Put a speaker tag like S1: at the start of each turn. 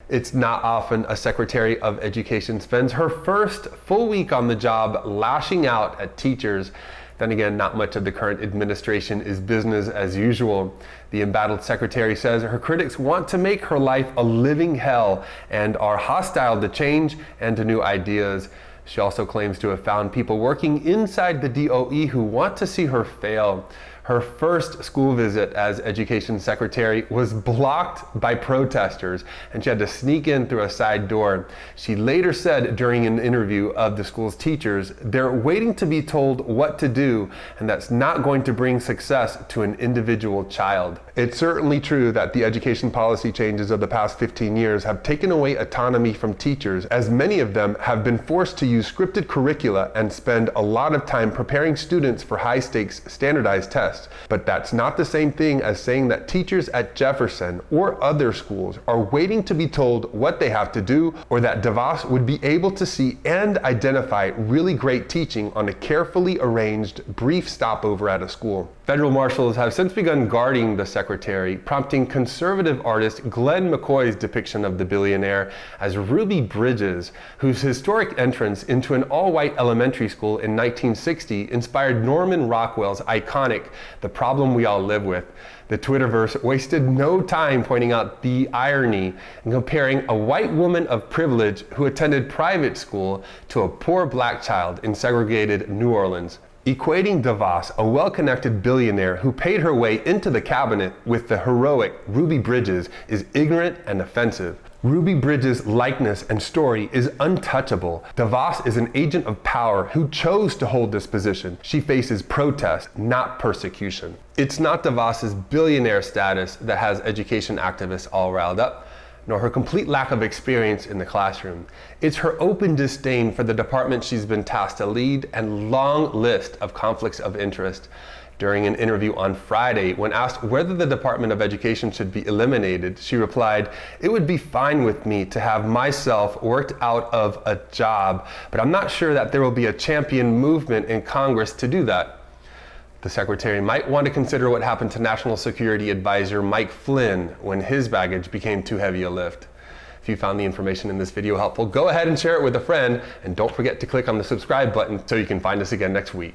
S1: It's not often a Secretary of Education spends her first full week on the job lashing out at teachers. Then again, not much of the current administration is business as usual. The embattled secretary says her critics want to make her life a living hell and are hostile to change and to new ideas. She also claims to have found people working inside the DOE who want to see her fail. Her first school visit as education secretary was blocked by protesters, and she had to sneak in through a side door. She later said during an interview of the school's teachers, they're waiting to be told what to do, and that's not going to bring success to an individual child. It's certainly true that the education policy changes of the past 15 years have taken away autonomy from teachers, as many of them have been forced to use scripted curricula and spend a lot of time preparing students for high-stakes standardized tests. But that's not the same thing as saying that teachers at Jefferson or other schools are waiting to be told what they have to do, or that DeVos would be able to see and identify really great teaching on a carefully arranged brief stopover at a school. Federal marshals have since begun guarding the secretary, prompting conservative artist Glenn McCoy's depiction of the billionaire as Ruby Bridges, whose historic entrance into an all-white elementary school in 1960 inspired Norman Rockwell's iconic "The Problem We All Live With." The Twitterverse wasted no time pointing out the irony and comparing a white woman of privilege who attended private school to a poor black child in segregated New Orleans. Equating DeVos, a well-connected billionaire who paid her way into the cabinet, with the heroic Ruby Bridges is ignorant and offensive. Ruby Bridges' likeness and story is untouchable. DeVos is an agent of power who chose to hold this position. She faces protest, not persecution. It's not DeVos' billionaire status that has education activists all riled up, nor her complete lack of experience in the classroom. It's her open disdain for the department she's been tasked to lead and long list of conflicts of interest. During an interview on Friday, when asked whether the Department of Education should be eliminated, she replied, "It would be fine with me to have myself worked out of a job, but I'm not sure that there will be a champion movement in Congress to do that." The secretary might want to consider what happened to National Security Advisor Mike Flynn when his baggage became too heavy a lift. If you found the information in this video helpful, go ahead and share it with a friend, and don't forget to click on the subscribe button so you can find us again next week.